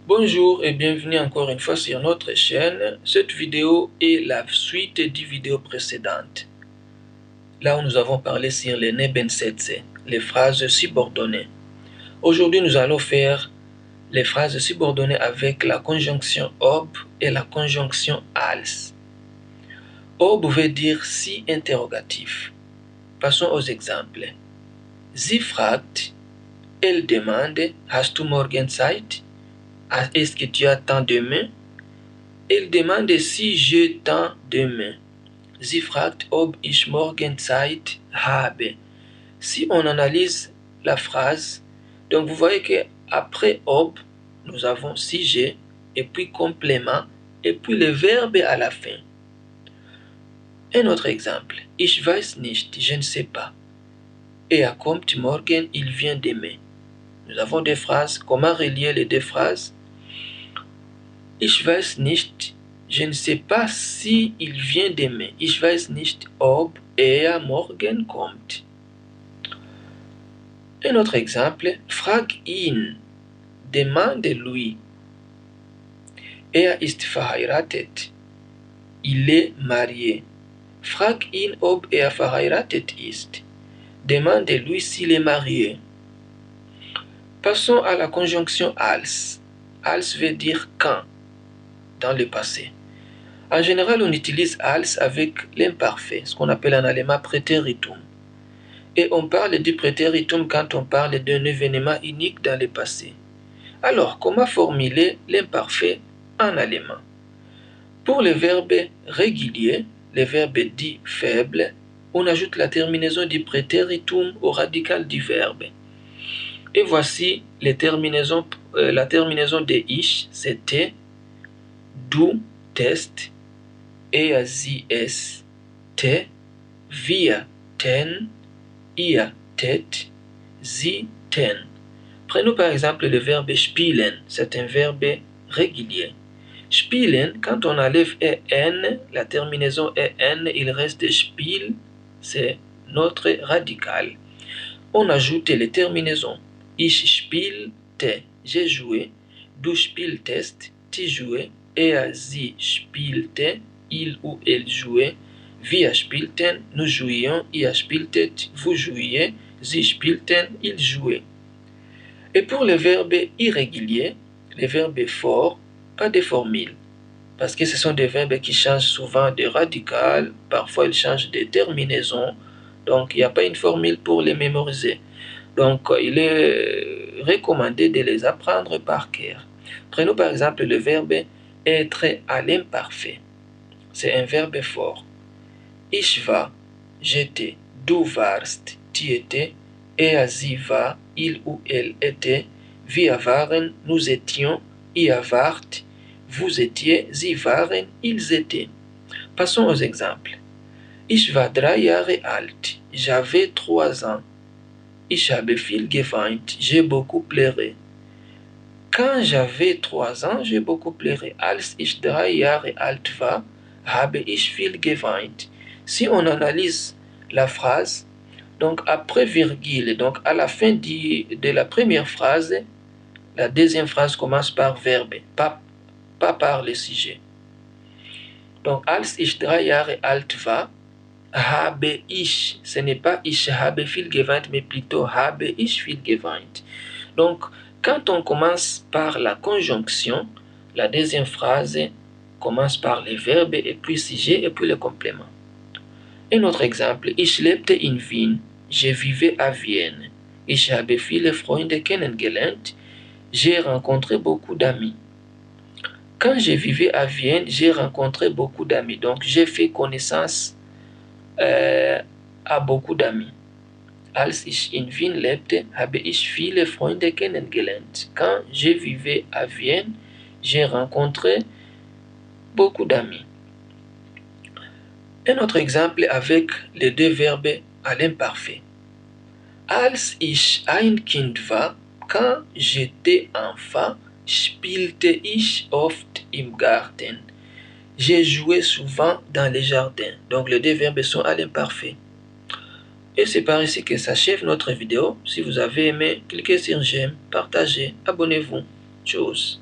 Bonjour et bienvenue encore une fois sur notre chaîne. Cette vidéo est la suite des vidéos précédentes. Là où nous avons parlé sur les Nebensätze, les phrases subordonnées. Aujourd'hui, nous allons faire les phrases subordonnées avec la conjonction ob et la conjonction als. Ob veut dire si interrogatif. Passons aux exemples. Sie fragt, elle demande, hast du morgen Zeit? Est-ce que tu as temps demain? Elle demande si j'ai temps demain. Sie fragt, ob ich morgen Zeit habe. Si on analyse la phrase, donc vous voyez que après ob, nous avons si j'ai, et puis complément, et puis le verbe à la fin. Un autre exemple. Ich weiß nicht, je ne sais pas. Kommt morgen, il vient demain. Nous avons des phrases. Comment relier les deux phrases? Ich weiß nicht, je ne sais pas si il vient demain. Ich weiß nicht, ob morgen kommt. Un autre exemple, frag ihn, demande-lui. Ist verheiratet. Il est marié. Frag ihn, ob verheiratet ist. Demande-lui s'il est marié. Passons à la conjonction als. Als veut dire quand dans le passé. En général, on utilise als avec l'imparfait, ce qu'on appelle en allemand préteritum. Et on parle du préteritum quand on parle d'un événement unique dans le passé. Alors, comment formuler l'imparfait en allemand? Pour les verbes réguliers, les verbes dits faibles, on ajoute la terminaison du préteritum au radical du verbe. Et voici la terminaison de ich, c'était du test, sie es, te, wir ten, ihr tet, sie ten. Prenons par exemple le verbe spielen, c'est un verbe régulier. Spielen, quand on enlève en, la terminaison en, il reste spiel, c'est notre radical. On ajoute les terminaisons. Ich spielte, j'ai joué. Du spieltest, tu jouais. Sie spielte, il ou elle jouait. Wir spielten, nous jouions. Ihr spieltet, vous jouiez. Sie spielten, ils jouaient. Et pour les verbes irréguliers, les verbes forts, pas de formule. Parce que ce sont des verbes qui changent souvent de radical, parfois ils changent de terminaison. Donc il n'y a pas une formule pour les mémoriser. Donc il est recommandé de les apprendre par cœur. Prenons par exemple le verbe être à l'imparfait. C'est un verbe fort. Ich war, j'étais. Du warst, tu étais. Sie war, il ou elle était. Wir waren, nous étions. Ihr wart, vous étiez. Sie waren, ils étaient. Passons aux exemples. Ich war 3 Jahre alt. J'avais 3 ans. Ich habe viel geweint. J'ai beaucoup pleuré. Quand j'avais 3 ans, j'ai beaucoup pleuré. Als ich 3 Jahre alt war, habe ich viel geweint. Si on analyse la phrase, donc après virgule, donc à la fin de la première phrase, la deuxième phrase commence par verbe, pas par le sujet. Donc, als ich 3 Jahre alt war, habe ich, ce n'est pas ich habe viel geweint, mais plutôt habe ich viel geweint. Donc, quand on commence par la conjonction, la deuxième phrase commence par les verbes et puis sujet et puis le complément. Un autre exemple, ich lebte in Wien, je vivais à Vienne. Ich habe viele Freunde kennengelernt, j'ai rencontré beaucoup d'amis. Quand je vivais à Vienne, j'ai rencontré beaucoup d'amis. Donc, j'ai fait connaissance à beaucoup d'amis. Als ich in Wien lebte, habe ich viele Freunde kennengelernt. Quand je vivais à Vienne, j'ai rencontré beaucoup d'amis. Un autre exemple avec les deux verbes à l'imparfait. Als ich ein Kind war, quand j'étais enfant, spielte ich oft im Garten. J'ai joué souvent dans les jardins. Donc les deux verbes sont à l'imparfait. Et c'est par ici que s'achève notre vidéo. Si vous avez aimé, cliquez sur j'aime, partagez, abonnez-vous. Tchuss.